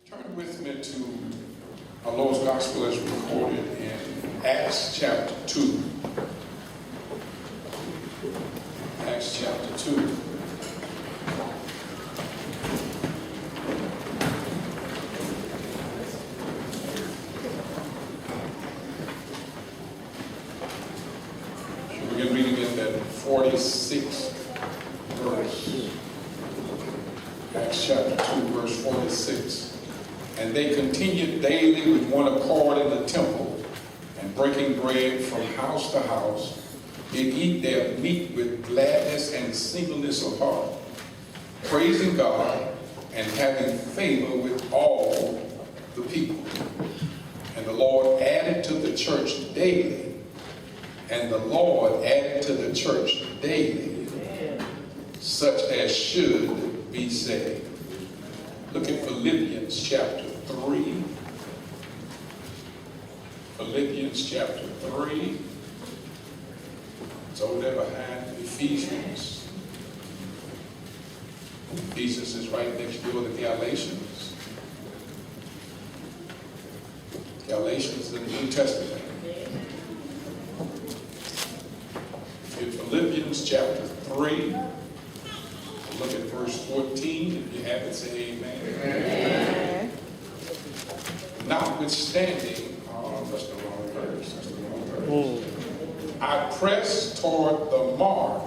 Turn with me to our Lord's Gospel as recorded in Acts chapter 2. Acts chapter 2. We're reading in that 46th verse. Acts chapter 2, verse 46. And they continued daily with one accord in the temple, and breaking bread from house to house, did eat their meat with gladness and singleness of heart, praising God and having favor with all the people. And the Lord added to the church daily, such as should be saved. Look at Philippians chapter 3. Philippians chapter 3. It's over there behind Ephesians. Ephesians is right next door to Galatians. Galatians in the New Testament. In Philippians chapter 3. Look at verse 14. If you have it, say amen. Amen. Notwithstanding, that's the wrong verse. I press toward the mark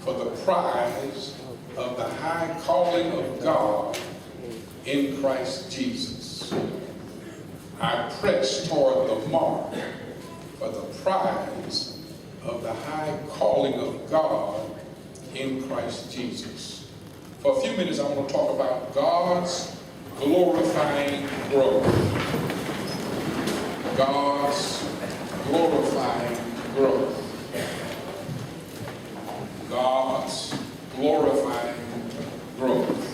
for the prize of the high calling of God in Christ Jesus. I press toward the mark for the prize of the high calling of God in Christ Jesus. For a few minutes, I want to talk about God's glorifying growth. God's glorifying growth. God's glorifying growth.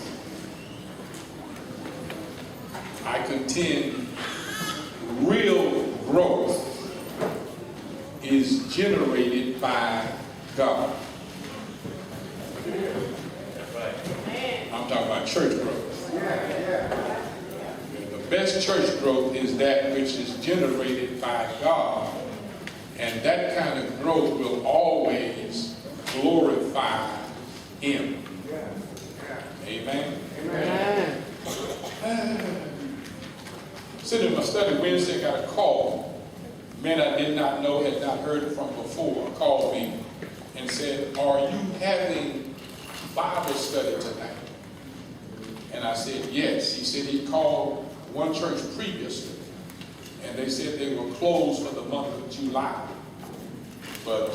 I contend real growth is generated by God. I'm talking about church growth. The best church growth is that which is generated by God, and that kind of growth will always glorify Him. Amen? Amen. Sitting in my study Wednesday, I got a call. Men I did not know, had not heard from before, called me and said, "Are you having Bible study tonight?" And I said, yes. He said he called one church previously, and they said they were closed for the month of July. But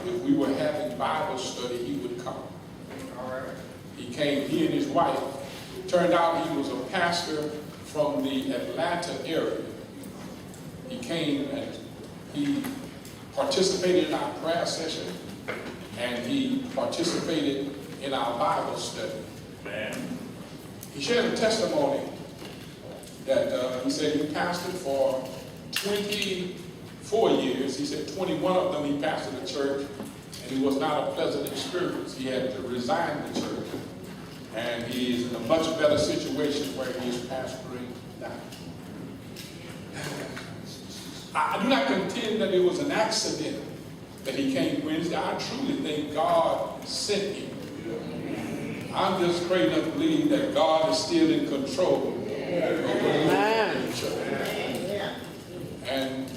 if we were having Bible study, he would come. All right. He came, he and his wife. Turned out he was a pastor from the Atlanta area. He came and he participated in our prayer session, and he participated in our Bible study. Man. He shared a testimony that he said he pastored for 24 years. He said 21 of them he pastored the church, and it was not a pleasant experience. He had to resign the church, and he is in a much better situation where he is pastoring now. I do not contend that it was an accident that he came Wednesday. I truly think God sent him. I'm just crazy enough to believe that God is still in control of the church. And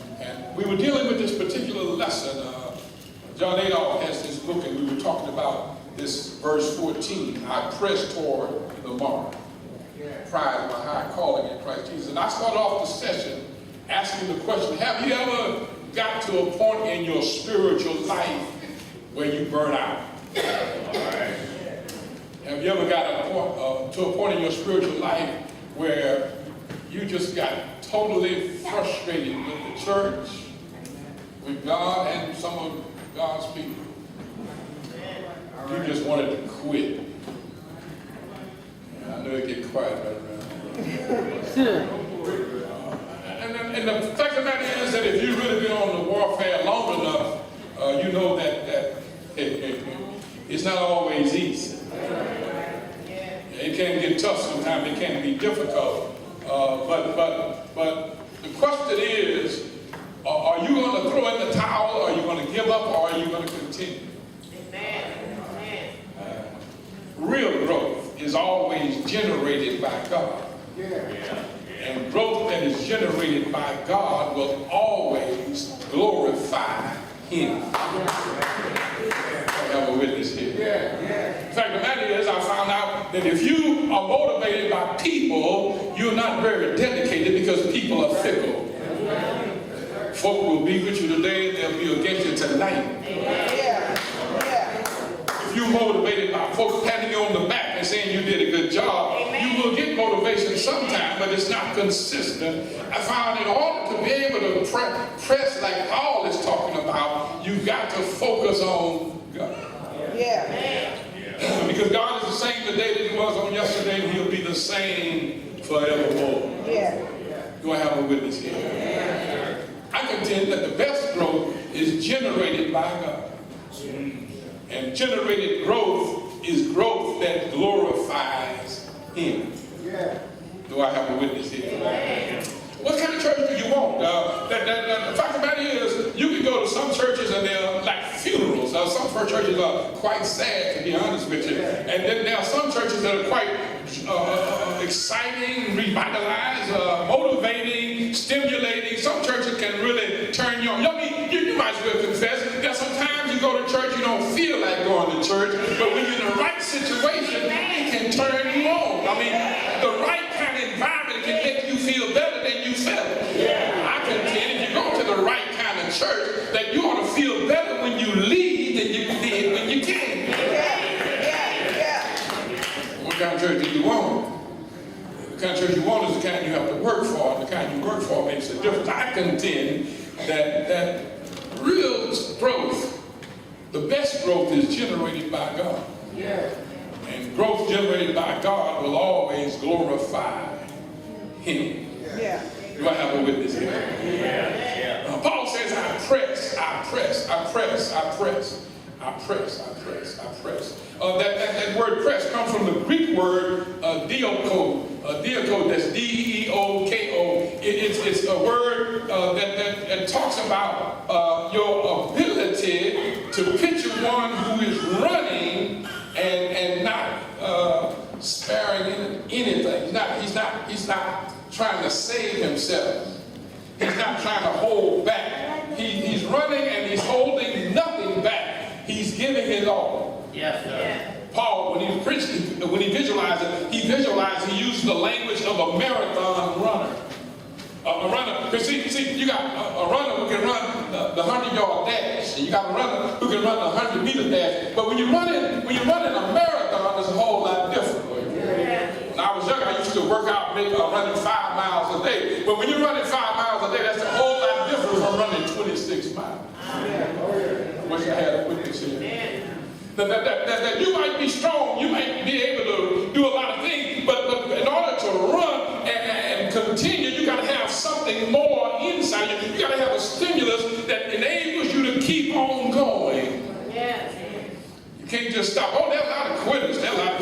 we were dealing with this particular lesson. John Adolph has this book, and we were talking about this verse 14. I press toward the mark, prize of a high calling in Christ Jesus. And I started off the session asking the question, have you ever got to a point in your spiritual life where you burn out? All right. Have you ever got to a point in your spiritual life where you just got totally frustrated with the church, with God, and some of God's people? You just wanted to quit. Yeah, I know it get quiet right around here. And the fact of the matter is that if you've really been on the warfare long enough, you know that it's not always easy. It can get tough sometimes. It can be difficult. But the question is, are you going to throw in the towel, or are you going to give up, or are you going to continue? Real growth is always generated by God. And growth that is generated by God will always glorify Him. I have a witness here. In fact, the matter is, I found out that if you are motivated by people, you're not very dedicated, because people are fickle. Folk will be with you today, and they'll be against you tonight. If you're motivated by folks patting you on the back and saying you did a good job, you will get motivation sometime, but it's not consistent. I found in order to be able to press like Paul is talking about, you've got to focus on God. Because God is the same today that He was on yesterday, and He'll be the same forevermore. Do I have a witness here? I contend that the best growth is generated by God. And generated growth is growth that glorifies Him. Do I have a witness here? What kind of church do you want? The fact of the matter is, you can go to some churches and they're like funerals. Some churches are quite sad, to be honest with you. And then there are some churches that are quite exciting, revitalized, motivating, stimulating. Some churches can really turn you on. You might as well confess that sometimes you go to church, you don't feel like going to church, but when you're in the right situation, it can turn you on. I mean, the right kind of environment can make you feel better than you felt. I contend if you go to the right kind of church, that you ought to feel better when you leave than you did when you came. What kind of church do you want? The kind of church you want is the kind you have to work for, and the kind you work for makes a difference. I contend that real growth, the best growth, is generated by God. And growth generated by God will always glorify Him. Do I have a witness here? Paul says, I press. That word press comes from the Greek word dioko. Dioko, that's D-E-O-K-O. It's a word that talks about your ability to picture one who is running and not sparing anything. He's not trying to save himself. He's not trying to hold back. He's running and he's holding nothing back. He's giving it all. Paul, when he visualized it, he used the language of a marathon runner. A runner, because see, you got a runner who can run the 100-yard dash, and you got a runner who can run the 100-meter dash. But when you're running a marathon, it's a whole lot different. When I was young, I used to work out, running 5 miles a day. But when you're running 5 miles a day, that's a whole lot different from running 26 miles. I wish I had a witness here. That you might be strong, you might be able to do a lot of things, but in order to run and continue, you got to have something more inside you. You got to have a stimulus that enables you to keep on going. You can't just stop. Oh, there are a lot of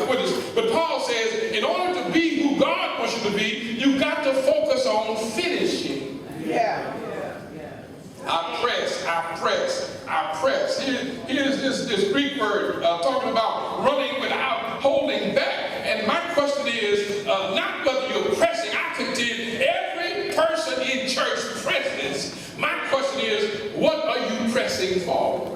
quitters. But Paul says, in order to be who God wants you to be, you've got to focus on finishing. I press. Here's this Greek word talking about running without holding back. And my question is not whether you're pressing. I contend every person in church presses. My question is, what are you pressing for?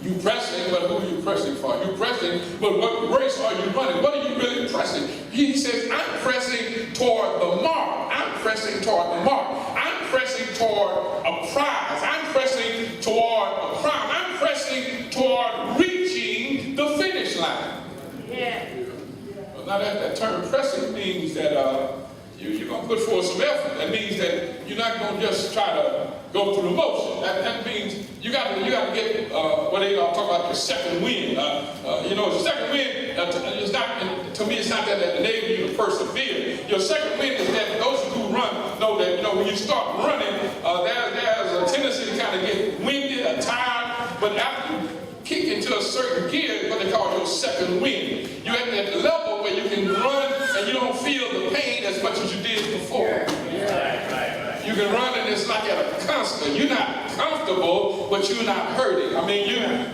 You pressing, but who are you pressing for? You pressing, but what race are you running? What are you really pressing? He says, I'm pressing toward the mark. I'm pressing toward the mark. I'm pressing toward a prize. I'm pressing toward a crown. I'm pressing toward reaching the finish line. Well, now that term pressing means that you're going to put forth some effort. That means that you're not going to just try to go through the motion. That means you got to get what they talk about, your second wind. The second wind, it's not, to me, it's not that enable you to persevere. Your second wind is that those who run know that, when you start running, there's a tendency to kind of get winded or tired, but after you kick into a certain gear, what they call your second wind. You're at that level where you can run and you don't feel the pain as much as you did before. You can run and it's like at a constant. You're not comfortable, but you're not hurting. I mean,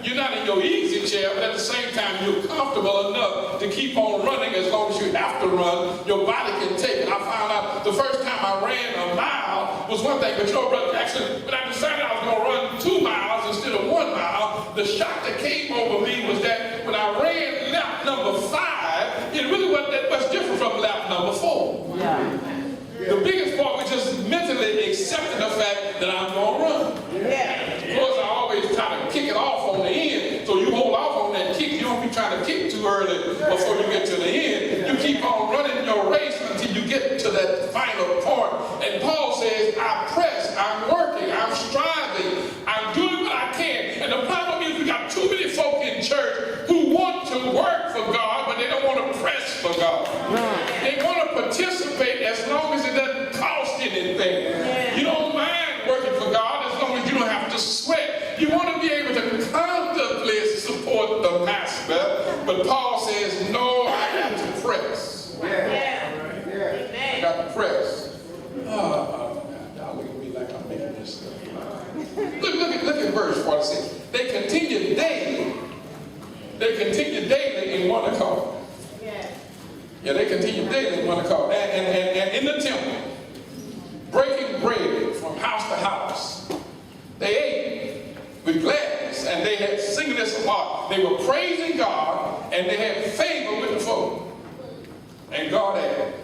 you're not in your easy chair, but at the same time, you're comfortable enough to keep on running as long as you have to run. Your body can take it. I found out the first time I ran a mile was one thing, but you know, Brother Jackson, when I decided I was going to run 2 miles instead of 1 mile, the shock that came over me was that when I ran lap number 5, it really wasn't that much different from lap number 4. The biggest part was just mentally accepting the fact that I'm going to run. Of course, I always try to kick it off on the end, so you hold off on that kick. You don't be trying to kick too early before you get to the end. You keep on running your race until you get to that final part. And Paul says, I press, I'm working, I'm striving, I'm doing what I can. And the problem is we got too many folk in church who want to work for God, but they don't want to press for God. They want to participate as long as it doesn't cost anything. You don't mind working for God as long as you don't have to sweat. You want to be able to comfortably support the master, but Paul says, no, I got to press. I got to press. Y'all look at me like I'm making this stuff. Look at verse 46. They continued daily. They continued daily in one accord. Yeah, they continued daily in one accord. And in the temple, breaking bread from house to house, they ate with gladness, and they had singing this apart. They were praising God, and they had favor with the folk. And God added,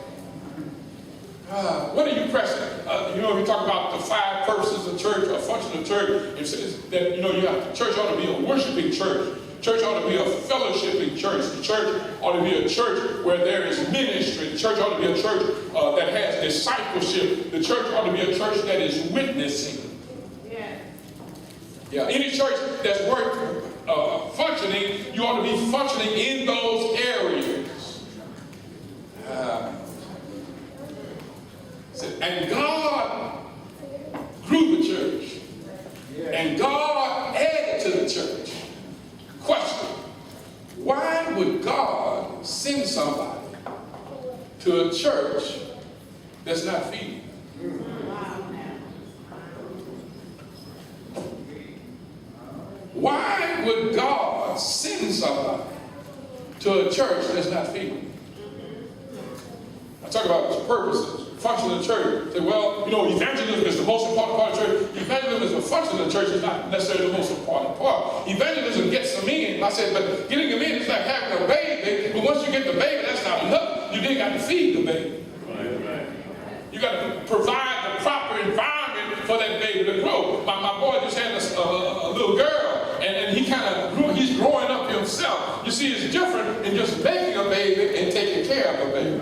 what are you pressing? You know, we talk about the 5 purposes of church, or function of church. It says that, you know, church ought to be a worshiping church. Church ought to be a fellowshipping church. The church ought to be a church where there is ministry. The church ought to be a church that has discipleship. The church ought to be a church that is witnessing. Yeah, any church that's worth functioning, you ought to be functioning in those areas. And God grew the church. And God added to the church. Question: why would God send somebody to a church that's not feeding them? Why would God send somebody to a church that's not feeding them? I talk about the purposes. Function of the church. Say, well, you know, evangelism is the most important part of the church. Evangelism is the function of the church, is not necessarily the most important part. Evangelism gets them in. I said, but getting them in is like having a baby. But once you get the baby, that's not enough. You then got to feed the baby. You got to provide the proper environment for that baby to grow. My boy just had a little girl, and he kind of grew. He's growing up himself. You see, it's different than just making a baby and taking care of a baby.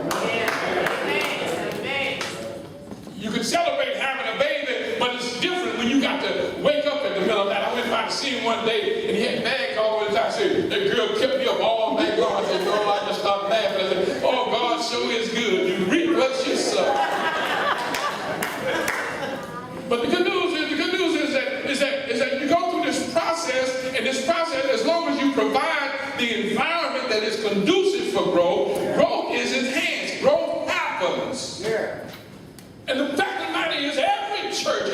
You can celebrate having a baby, but it's different when you got to wake up in the middle of the night. I went by to see him one day, and he had bags all over the time. I said, that girl kept me up all night long. I said, girl, I just stopped laughing. I said, oh, God sure is good. You reap what you sow. But the good news is that you go through this process, and this process, as long as you provide the environment that is conducive for growth, growth is enhanced. Growth happens. And the fact of the matter is, every church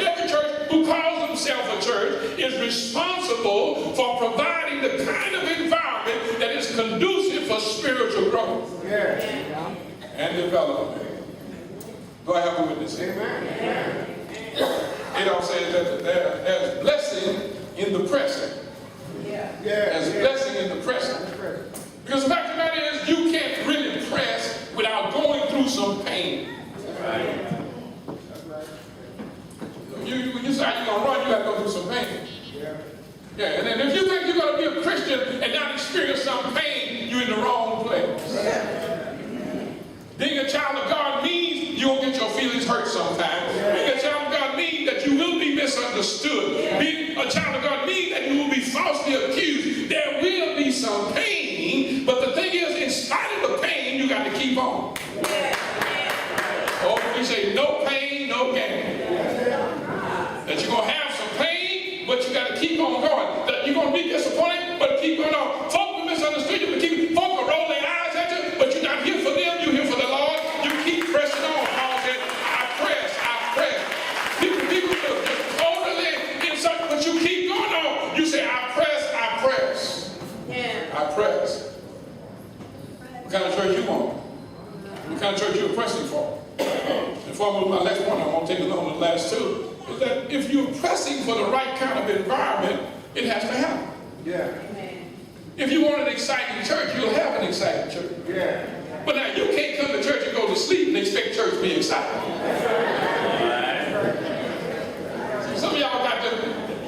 who calls themselves a church is responsible for providing the kind of environment that is conducive for spiritual growth and development. Do I have a witness here? It all says that there's blessing in the pressing. There's blessing in the pressing. Because the fact of the matter is, you can't really press without going through some pain. When you say you're going to run, you have to go through some pain. And then if you think you're going to be a Christian and not experience some pain, you're in the wrong place. Being a child of God means you won't get your feelings hurt sometimes. Being a child of God means that you will be misunderstood. Being a child of God means that you will be falsely accused. There will be some pain. I press. What kind of church you want? What kind of church you're pressing for? And before I move to my next point, I won't take it long, the last two, is that if you're pressing for the right kind of environment, it has to happen. Yeah. If you want an exciting church, you'll have an exciting church. Yeah. But now you can't come to church and go to sleep and expect church to be exciting. Some of y'all got to,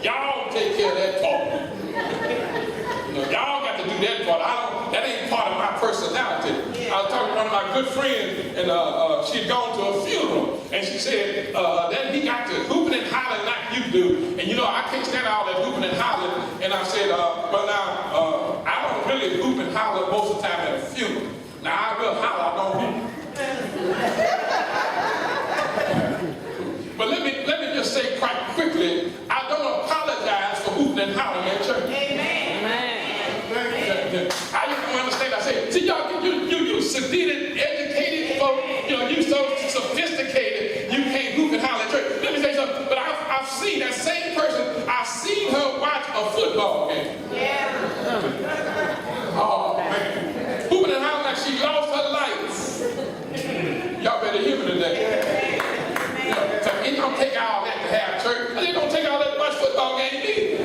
y'all take care of that part. You know, y'all got to do that part. That ain't part of my personality. I was talking to one of my good friends, and she had gone to a funeral, and she said that he got to hooping and hollering like you do. And you know, I can't stand all that hooping and hollering. And I said, well now, I don't really hoop and holler most of the time at a funeral. Now I will holler, I don't hoop. But let me just say quite quickly, I don't apologize for hooping and hollering at church. I just don't understand. I say, see y'all, you sedated, educated folk, you know, you so sophisticated, you can't hoop and holler at church. Let me say something, but I've seen that same person, I've seen her watch a football game. Oh man, hooping and hollering like she lost her life. Y'all better hear me today. You know, so it don't take all that to have church, and it don't take all that to watch football game either.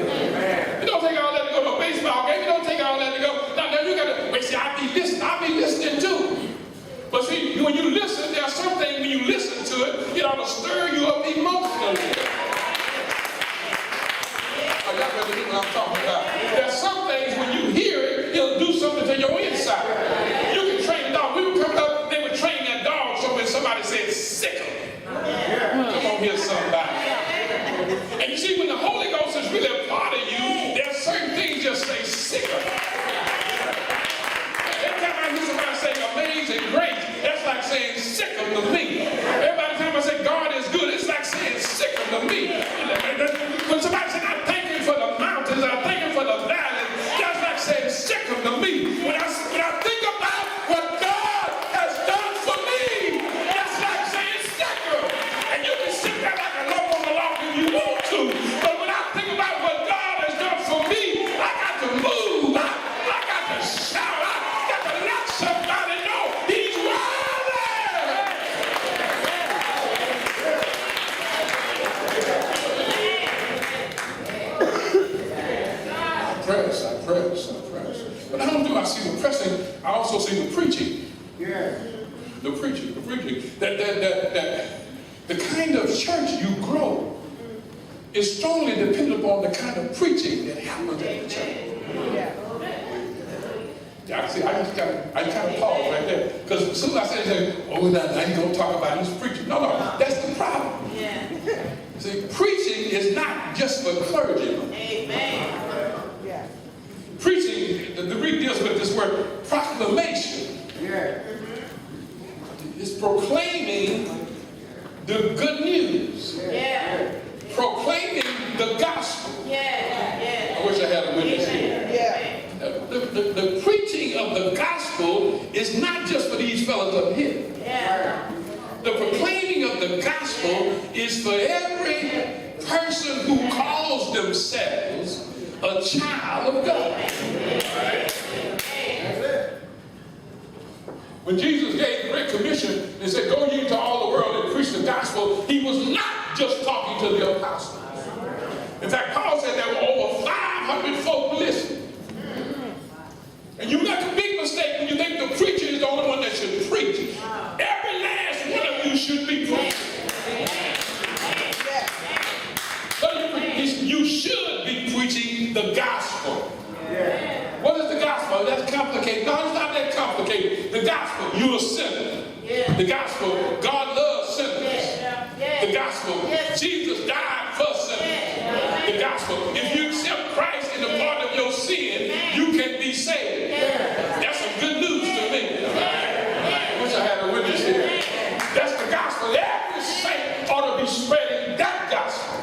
It don't take all that to go to a baseball game. It don't take all that to go. Now you gotta, but see, I be listening too. But see, when you listen, there are some things when you listen to it ought to stir you up emotionally. Oh, y'all better hear what I'm talking about. There are some things when you hear it, it'll do something to your inside. You can train a dog. We were coming up, they were training that dog, so when somebody said sick 'em. Come on here, somebody. And you see, when the Holy Ghost is really a part of you, there are certain things just say sick 'em. Every time I hear somebody say amazing grace, that's like saying sick 'em to me. Every time I say God is good, it's like saying sick 'em to me. When somebody says I thank him for the mountains, I thank him for the valleys, that's like saying sick 'em to me. When I think about what God has done for me, that's like saying sick 'em. And you can sit there like a local along if you want to, but when I think about what God has done for me, I got to move, I got to shout, I got to let somebody know he's worthy. I press. But I see the pressing, I also see the preaching. Yeah. The preaching. The kind of church you grow is strongly dependent upon the kind of preaching that happens at the church. Yeah, see, I just kind of pause right there. Because as soon as I say, oh, now you don't talk about this preaching. No, that's the problem. See, preaching is not just for clergymen. Amen. Preaching, the Greek deals with this word proclamation. Yeah. It's proclaiming the good news. Proclaiming the gospel. I wish I had a witness here. The preaching of the gospel is not just for these fellas up here. The proclaiming of the gospel is for every person who calls themselves a child of God. When Jesus gave the Great Commission and said, go ye into all the world and preach the gospel, he was not just talking to the apostles. In fact, Paul said there were over 500 folk listening. And you make a big mistake when you think the preacher is the only one that should preach. Every last one of you should be preaching. You should be preaching the gospel. What is the gospel? That's complicated. No, it's not that complicated. The gospel, you're a sinner. The gospel, God loves sinners. The gospel, Jesus died for sinners. The gospel, if you accept Christ in the pardon of your sin, you can be saved. That's some good news to me. I wish I had a witness here. That's the gospel. Every saint ought to be spreading that gospel.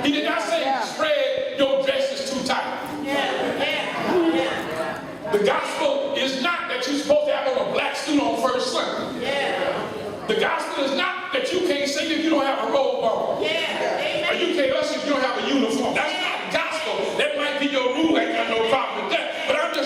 He did not say spread your dress is too tight. The gospel is not that you're supposed to have on a black suit on first Sunday. The gospel is not that you can't sing if you don't have a robe on. Or you can't usher if you don't have a uniform. That's not gospel. That might be your rule. I ain't got no problem with that. But I'm just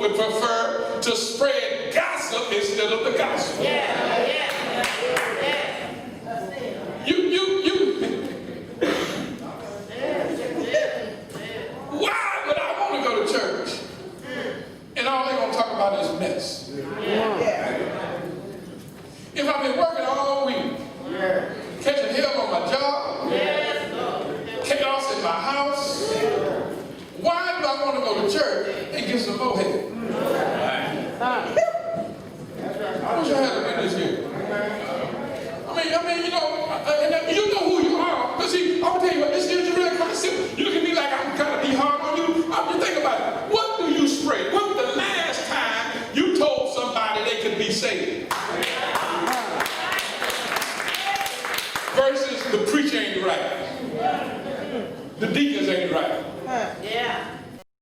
would prefer to spread gossip instead of the gospel. Why would I want to go to church and all they're going to talk about is mess? If I've been working all week, catching hell on my job, chaos in my house, why do I want to go to church and get some more head? I wish I had a witness here. I mean, you know who you are. Because see, I'm going to tell you what, this is really kind of simple. You can